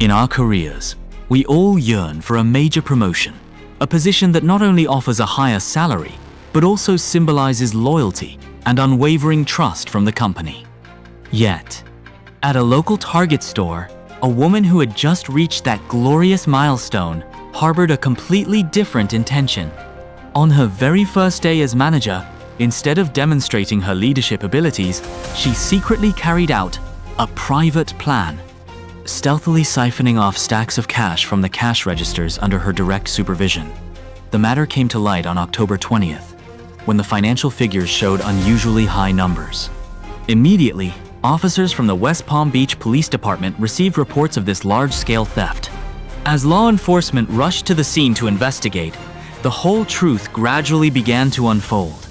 In our careers, we all yearn for a major promotion, a position that not only offers a higher salary, but also symbolizes loyalty and unwavering trust from the company. Yet, at a local Target store, a woman who had just reached that glorious milestone harbored a completely different intention. On her very first day as manager, instead of demonstrating her leadership abilities, she secretly carried out a private plan, stealthily siphoning off stacks of cash from the cash registers under her direct supervision. The matter came to light on October 20th, when the financial figures showed unusually high numbers. Immediately, officers from the West Palm Beach Police Department received reports of this large-scale theft. As law enforcement rushed to the scene to investigate, the whole truth gradually began to unfold.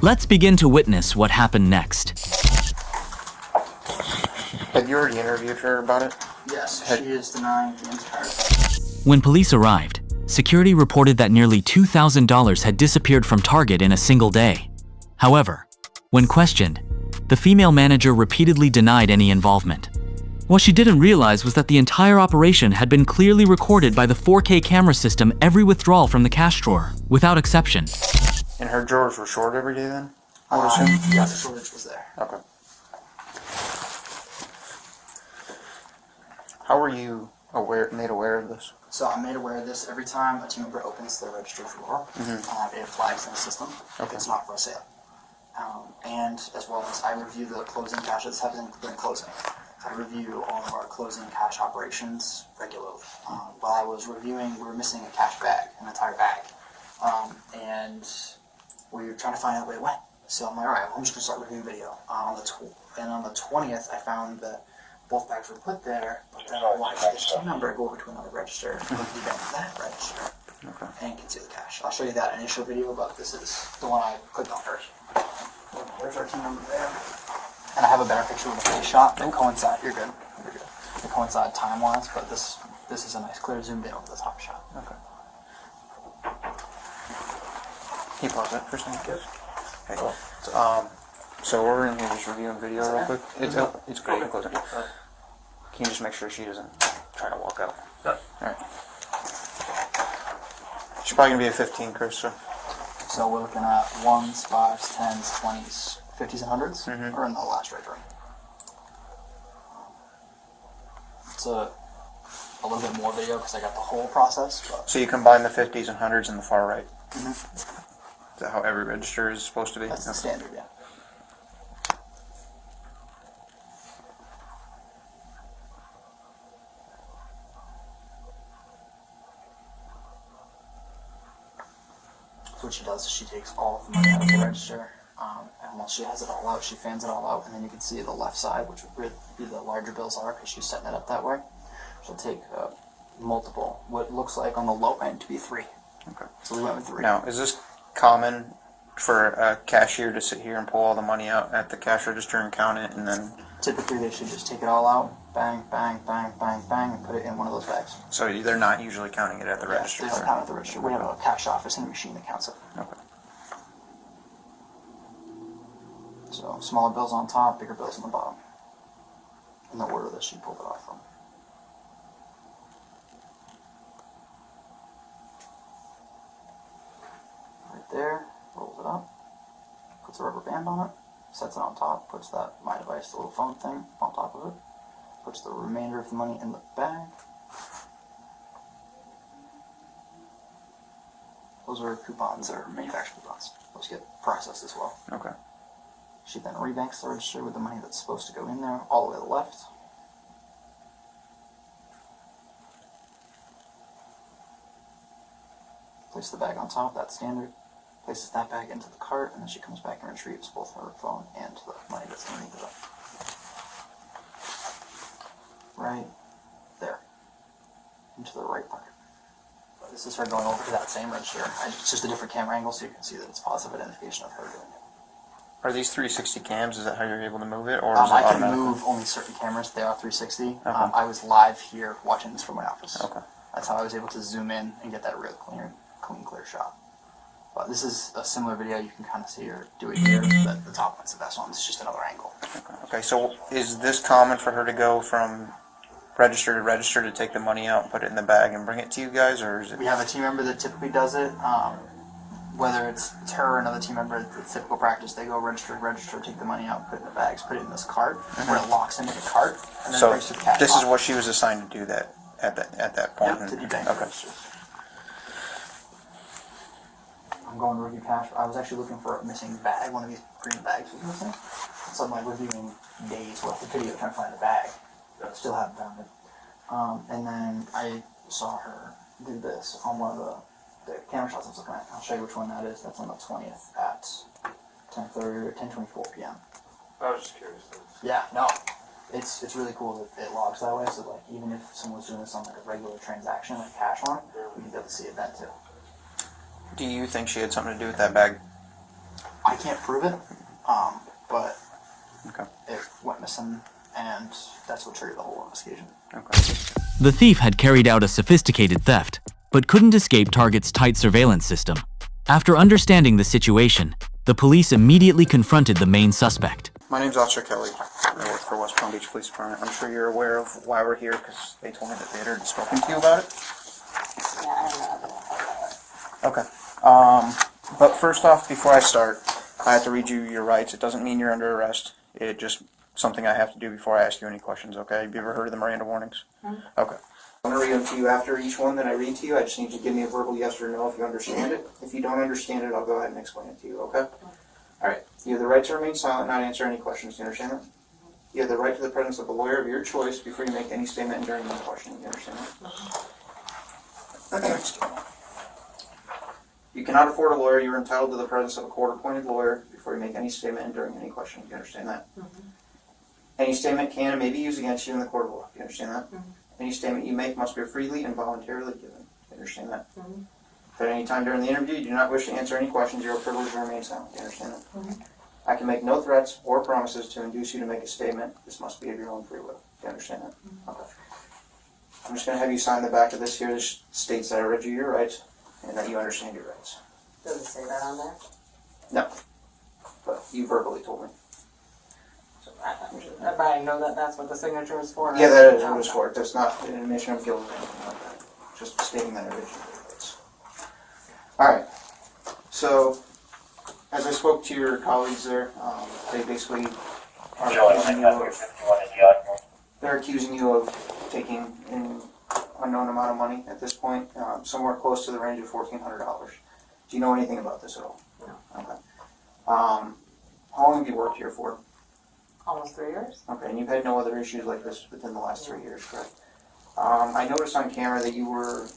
Let's begin to witness what happened next. Have you already interviewed her about it? Yes, she is denying the entire thing. When police arrived, security reported that nearly $2,000 had disappeared from Target in a single day. However, when questioned, the female manager repeatedly denied any involvement. What she didn't realize was that the entire operation had been clearly recorded by the 4K camera system, every withdrawal from the cash drawer, without exception. And her drawers were short every day then? Yeah, the shortage was there. Okay. How were you made aware of this? So I'm made aware of this every time a team member opens their register drawer. It flags in the system. Okay. It's not for sale. And as well as I review the closing caches that have been closing. I review all of our closing cash operations regularly. While I was reviewing, we were missing a cash bag, an entire bag. And we were trying to find out where it went. So I'm like, all right, well, I'm just going to start reviewing video. And on the 20th, I found that both bags were put there, but then I watched this team member go over to another register, go to that register, and conceal the cash. I'll show you that initial video, but this is the one I clicked on first. There's our team member there. And I have a better picture of the face shot that coincide. You're good. You're good. They coincide time-wise, but this is a nice clear zoomed in over the top shot. Okay. Can you pause that for a second? Good. Okay. So we're in here just reviewing video real quick. It's great. You can close it. Can you just make sure she doesn't try to walk out? Yep. Alright. She's probably gonna be a 15, Chris, So we're looking at 1s, 5s, 10s, 20s, 50s, and 100s, or in the last right ring. It's a little bit more video because I got the whole process. But So you combine the 50s and 100s in the far right. Is that how every register is supposed to be? That's the standard, yeah. So what she does is she takes all of the money out of the register, and once she has it all out, she fans it all out, and then you can see the left side, which would be the larger bills are, because she's setting it up that way. She'll take multiple, what looks like on the low end to be 3. Okay. So we went with 3. Now, is this common for a cashier to sit here and pull all the money out at the cash register and count it, and then... Typically, they should just take it all out, bang, bang, bang, bang, bang, and put it in one of those bags. So they're not usually counting it at the register? They don't count at the register. We have a cash office and a machine that counts it. Okay. So smaller bills on top, bigger bills on the bottom. In the order that she pulled it off from. Right there, rolls it up, puts a rubber band on it, sets it on top, puts that My Device, the little phone thing, on top of it, puts the remainder of the money in the bag. Those are coupons, or manufacturer coupons. Those get processed as well. Okay. She then rebanks the register with the money that's supposed to go in there, all the way to the left. Place the bag on top, that's standard. Places that bag into the cart, and then she comes back and retrieves both her phone and the money that's underneath of it. Right there. Into the right pocket. But this is her going over to that same register. It's just a different camera angle, so you can see that it's positive identification of her doing it. Are these 360 cams? Is that how you're able to move it, or is it I can automatic? move only certain cameras. They are 360. Okay. I was live here watching this from my office. Okay. That's how I was able to zoom in and get that real clear shot. But this is a similar video. You can kind of see her do it here. The top one's the best one. It's just another angle. Okay. So is this common for her to go from register to take the money out and put it in the bag and bring it to you guys, or is it? We have a team member that typically does it. Whether it's her or another team member, it's typical practice. They go register, take the money out, put it in the bags, put it in this cart, where it locks into the cart, and then So brings to the cash this is box. what she was assigned to do that at that point. Yep, to do bank Okay. registers. I'm going to review cash. I was actually looking for a missing bag. One of these green bags was missing. So I'm like reviewing days worth of video trying to find the bag. Still haven't found it. And then I saw her do this on one of the camera shots I was looking at. I'll show you which one that is. That's on the 20th at 10:30 or 10:24 p.m. I was just curious. Yeah, no. It's really cool that it logs that way. So like even if someone's doing this on like a regular transaction, like a cash one, we can be able to see it then too. Do you think she had something to do with that bag? I can't prove it, but Okay. it went missing, and that's what triggered the whole investigation. Okay. The thief had carried out a sophisticated theft, but couldn't escape Target's tight surveillance system. After understanding the situation, the police immediately confronted the main suspect. My name's Officer Kelly. I work for West Palm Beach Police Department. I'm sure you're aware of why we're here because they told me that they had already spoken to you about it. Yeah, I don't know. Okay. But first off, before I start, I have to read you your rights. It doesn't mean you're under arrest. It just something I have to do before I ask you any questions, okay? Have you ever heard of the Miranda warnings? Okay. I'm going to read them to you after each one that I read to you. I just need you to give me a verbal yes or no if you understand it. If you don't understand it, I'll go ahead and explain it to you, okay? Alright. You have the right to remain silent and not answer any questions. Do you understand that? You have the right to the presence of a lawyer of your choice before you make any statement during any question. Do you understand that? You cannot afford a lawyer. You are entitled to the presence of a court-appointed lawyer before you make any statement during any question. Do you understand that? Any statement can and may be used against you in the court of law. Do you understand that? Any statement you make must be freely and voluntarily given. Do you understand that? If at any time during the interview you do not wish to answer any questions, you are privileged to remain silent. Do you understand that? I can make no threats or promises to induce you to make a statement. This must be of your own free will. Do you understand that? Okay. I'm just going to have you sign the back of this here. This states that I read you your rights and that you understand your rights. Does it say that on there? No. But you verbally told me. But I know that that's what the signature is for. Yeah, that is what it's for. That's not an admission of guilt or anything like that. Just stating that I read you your rights. Alright. So, as I spoke to your colleagues there, they basically are accusing you of taking an unknown amount of money at this point, somewhere close to the range of $1,400. Do you know anything about this at all? No. Okay. How long have you worked here for? Almost 3 years. Okay, and you've had no other issues like this within the last 3 years, correct? I noticed on camera that you were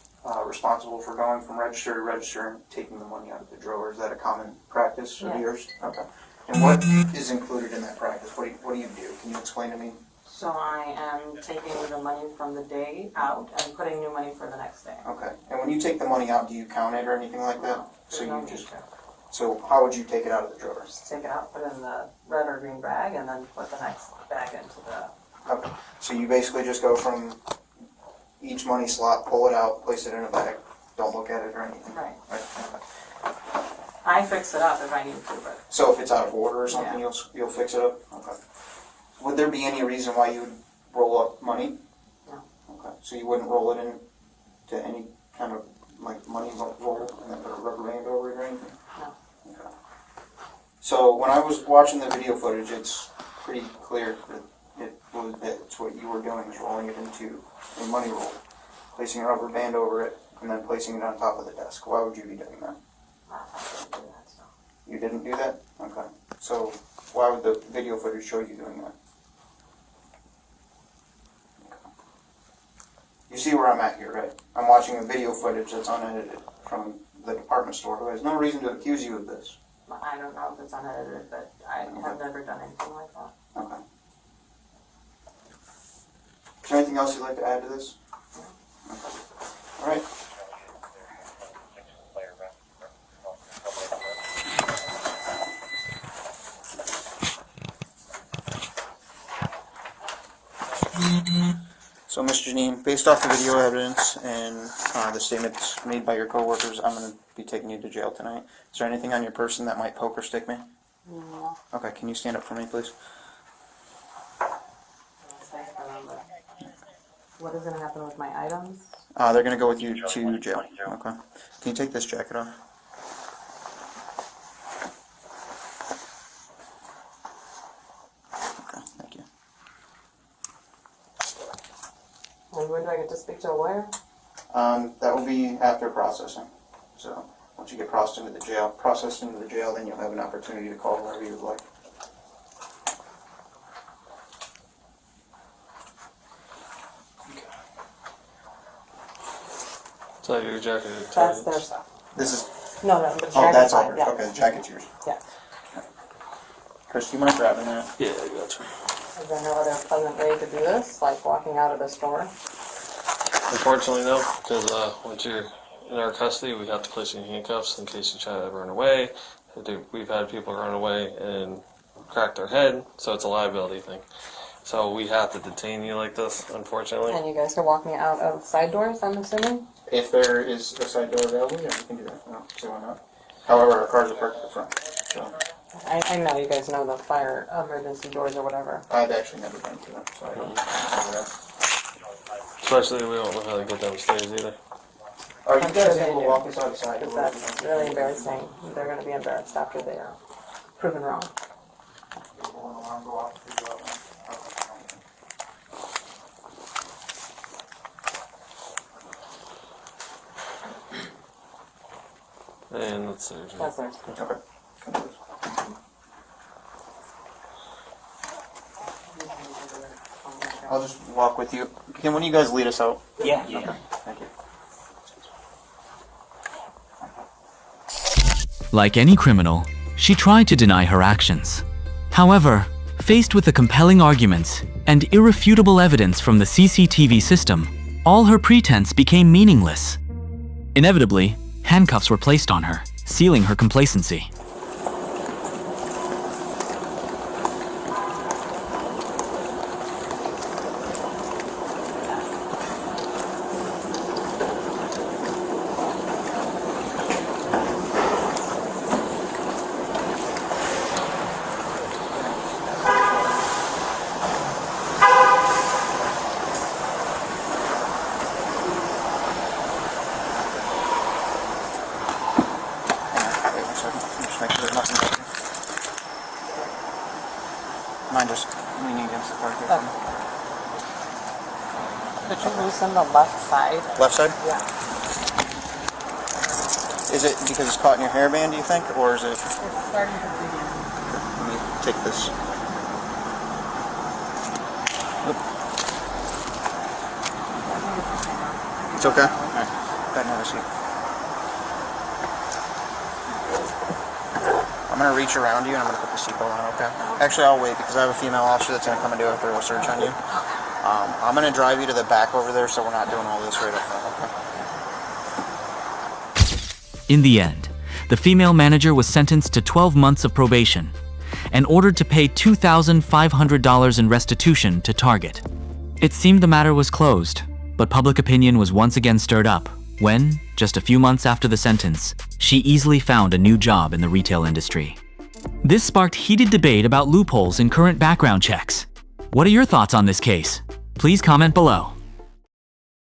responsible for going from register to register and taking the money out of the drawer. Is that a common practice of Yes. yours? Okay. And what is included in that practice? What do you do? Can you explain to me? So I am taking the money from the day out and putting new money for the next day. Okay. And when you take the money out, do you count it or anything like that? No, So there's no you need just. to. So how would you take it out of the drawer? Just take it out, put it in the red or green bag, and then put the next bag into the... Okay. So you basically just go from each money slot, pull it out, place it in a bag. Don't look at it or anything. Right. Okay. I fix it up if I need to, but So if it's out of order or something, Yeah. you'll fix it up? Okay. Would there be any reason why you would roll up money? No. Okay. So you wouldn't roll it into any kind of like money roll and then put a rubber band over it or anything? No. Okay. So when I was watching the video footage, it's pretty clear that it's what you were doing is rolling it into a money roll, placing a rubber band over it, and then placing it on top of the desk. Why would you be doing that? I didn't do that, so. You didn't do that? Okay. So why would the video footage show you doing that? Okay. You see where I'm at here, right? I'm watching a video footage that's unedited from the department store who has no reason to accuse you of this. I don't know if it's unedited, but I have never done anything like that. Okay. Is there anything else you'd like to add to this? Okay. All right. So, Ms. Janine, based off the video evidence and the statements made by your coworkers, I'm going to be taking you to jail tonight. Is there anything on your person that might poke or stick me? No. Okay, can you stand up for me, please? I'll say it for them, but What is gonna happen with my items? They're gonna go with you to jail. Okay. Can you take this jacket off? Okay, thank you. And when do I get to speak to a lawyer? That will be after processing. So once you get processed into the jail, then you'll have an opportunity to call whoever you would like. So your jacket. That's their stuff. This is. No, the jacket's Oh, that's all. fine, yeah. Okay, the jacket's yours. Yeah. Chris, do you mind grabbing that? Yeah, I got you. Is there no other pleasant way to do this, like walking out of the store? Unfortunately, no, because once you're in our custody, we have to place you in handcuffs in case you try to run away. We've had people run away and crack their head, so it's a liability thing. So we have to detain you like this, unfortunately. And you guys can walk me out of side doors, I'm assuming? If there is a side door available, yeah, you can do that. No, see why not. However, our cars are parked at the front. So I know you guys know the fire emergency doors or whatever. I've actually never been to them, so I don't know that. Especially we don't know how to get downstairs either. Are you I'm guys sure they able to do. walk us outside? Because that's really embarrassing. They're going to be embarrassed after they are proven wrong. And let's see. That's theirs. Okay. Come with us. I'll just walk with you. Can one of you guys lead us out? Yeah. Okay. Thank you. Like any criminal, she tried to deny her actions. However, faced with the compelling arguments and irrefutable evidence from the CCTV system, all her pretense became meaningless. Inevitably, handcuffs were placed on her, sealing her complacency. Wait 1 second. Just make sure there's nothing back here. Mind just leaning against the car here. Okay. Could you loosen the left side? Left side? Yeah. Is it because it's caught in your hairband, do you think? Or is it... It's starting to dig in. Let me take this. Oop. It's okay? Alright. Go ahead and have a seat. I'm going to reach around you and I'm going to put the seatbelt on, okay? Actually, I'll wait because I have a female officer that's going to come and do a thorough search on you. I'm going to drive you to the back over there so we're not doing all this right up front, okay? In the end, the female manager was sentenced to 12 months of probation and ordered to pay $2,500 in restitution to Target. It seemed the matter was closed, but public opinion was once again stirred up when, just a few months after the sentence, she easily found a new job in the retail industry. This sparked heated debate about loopholes in current background checks. What are your thoughts on this case? Please comment below.